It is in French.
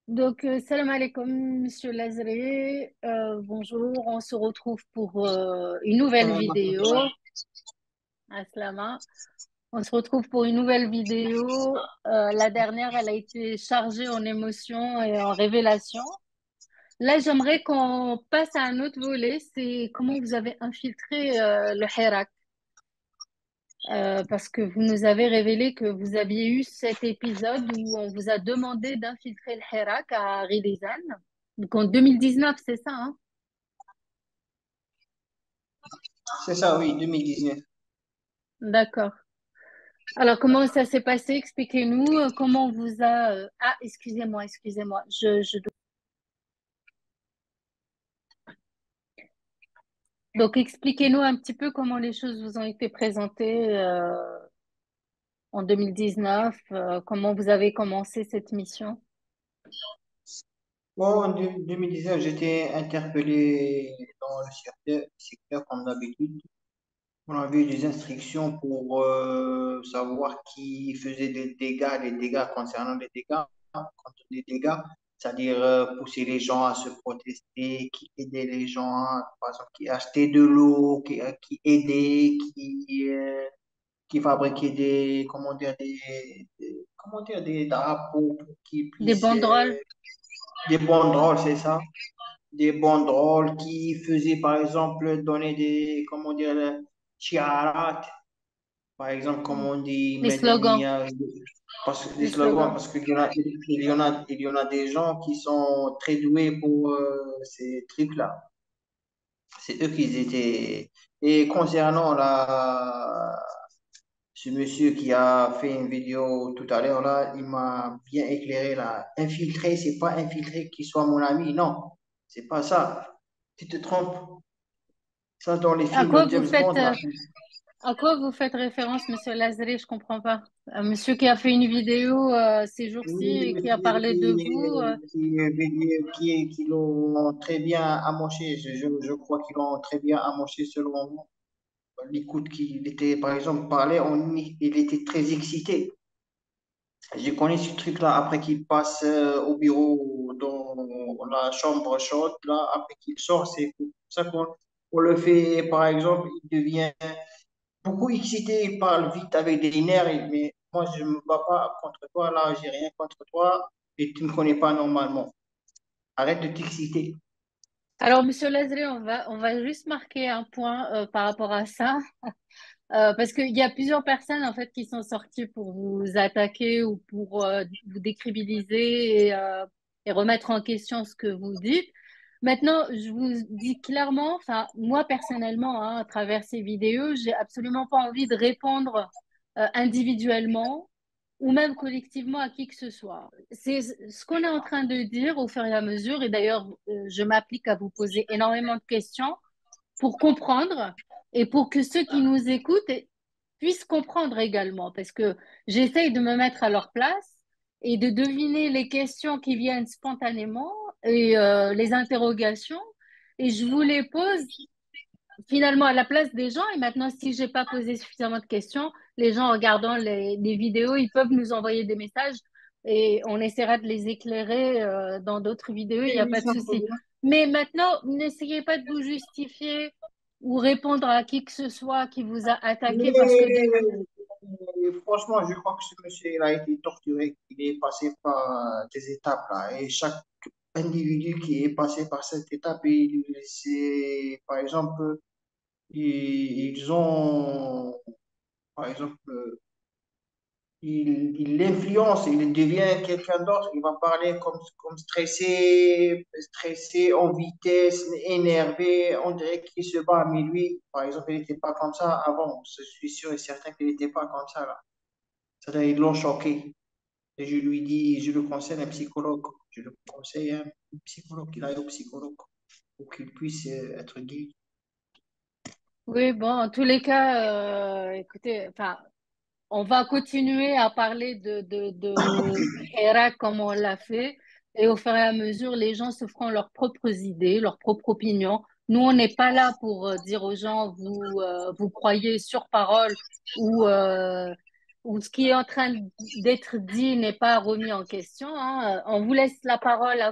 Salam alaikum, Monsieur Lazare. Bonjour, on se retrouve pour une nouvelle Salam alaikum. vidéo. Aslama. On se retrouve pour une nouvelle vidéo. La dernière, elle a été chargée en émotions et en révélations. Là, j'aimerais qu'on passe à un autre volet. C'est comment vous avez infiltré le Hirak. Parce que vous nous avez révélé que vous aviez eu cet épisode où on vous a demandé d'infiltrer le Hirak à Rilizan. Donc en 2019, c'est ça, hein? C'est ça, oui, 2019. D'accord. Alors, comment ça s'est passé? Expliquez-nous comment on vous a... Ah, excusez-moi. Donc, expliquez-nous un petit peu comment les choses vous ont été présentées en 2019, comment vous avez commencé cette mission. Bon, en 2019, j'étais interpellé dans le secteur comme d'habitude. On avait des instructions pour savoir qui faisait des dégâts, les dégâts concernant les dégâts, contre les dégâts, c'est-à-dire pousser les gens à se protester, qui aidait les gens, par exemple, qui achetait de l'eau, qui aidait, qui fabriquait des, comment dire, des drapeaux pour qu'ils Des puissent, banderoles, des banderoles, c'est ça, des banderoles qui faisaient, par exemple, donner des, comment dire, chiarat, par exemple, comme hmm, on dit, les slogans, Medenia, parce que des les slogans, slogans. parce qu'il y en a des gens qui sont très doués pour ces trucs-là. C'est eux qui étaient. Et concernant ce monsieur qui a fait une vidéo tout à l'heure là, il m'a bien éclairé là. Infiltrer, c'est pas infiltrer qui soit mon ami, non, c'est pas ça. Tu te trompes. Ça, dans les À films quoi de vous James faites, Bond, là. à quoi vous faites référence, Monsieur Lazare? Je comprends pas. Un monsieur qui a fait une vidéo ces jours-ci Oui, et qui a monsieur parlé de vous. qui l'ont très bien amoché. Je crois qu'ils l'ont très bien amoché selon l'écoute qu'il était, par exemple, parlé, il était très excité. J'ai connu ce truc-là après qu'il passe au bureau dans la chambre chaude, là, après qu'il sort, c'est pour ça qu'on le fait, par exemple, il devient beaucoup excité, il parle vite avec des nerfs, mais moi, je ne me bats pas contre toi, là, j'ai rien contre toi, et tu ne me connais pas normalement. Arrête de t'exciter. Alors, Monsieur Lazare, on va juste marquer un point par rapport à ça. Parce qu'il y a plusieurs personnes en fait qui sont sorties pour vous attaquer ou pour vous décrédibiliser et remettre en question ce que vous dites. Maintenant, je vous dis clairement, enfin moi personnellement, hein, à travers ces vidéos, j'ai absolument pas envie de répondre individuellement ou même collectivement à qui que ce soit. C'est ce qu'on est en train de dire au fur et à mesure, et d'ailleurs, je m'applique à vous poser énormément de questions pour comprendre et pour que ceux qui nous écoutent puissent comprendre également, parce que j'essaye de me mettre à leur place et de deviner les questions qui viennent spontanément et les interrogations, et je vous les pose finalement à la place des gens. Et maintenant, si j'ai pas posé suffisamment de questions, les gens en regardant les vidéos, ils peuvent nous envoyer des messages et on essaiera de les éclairer dans d'autres vidéos, il Oui, n'y a oui, pas de sans souci. problème. Mais maintenant, n'essayez pas de vous justifier ou répondre à qui que ce soit qui vous a attaqué parce que Mais franchement, je crois que ce monsieur il a été torturé. Il est passé par des étapes là. Et chaque individu qui est passé par cette étape, par exemple, ils ont, par exemple, il l'influence, il devient quelqu'un d'autre, il va parler comme stressé, en vitesse, énervé, on dirait qu'il se bat, mais lui, par exemple, il n'était pas comme ça avant, je suis sûr et certain qu'il n'était pas comme ça là. C'est-à-dire, ils l'ont choqué. Et je lui dis, je le conseille un psychologue, je le conseille un psychologue, qu'il aille au psychologue pour qu'il puisse être guéri. oui, bon, en tous les cas, écoutez, enfin, on va continuer à parler de Hera comme on l'a fait. Et au fur et à mesure, les gens se feront leurs propres idées, leurs propres opinions. Nous, on n'est pas là pour dire aux gens, vous croyez sur parole ou ou ce qui est en train d'être dit n'est pas remis en question, hein. On vous laisse la parole.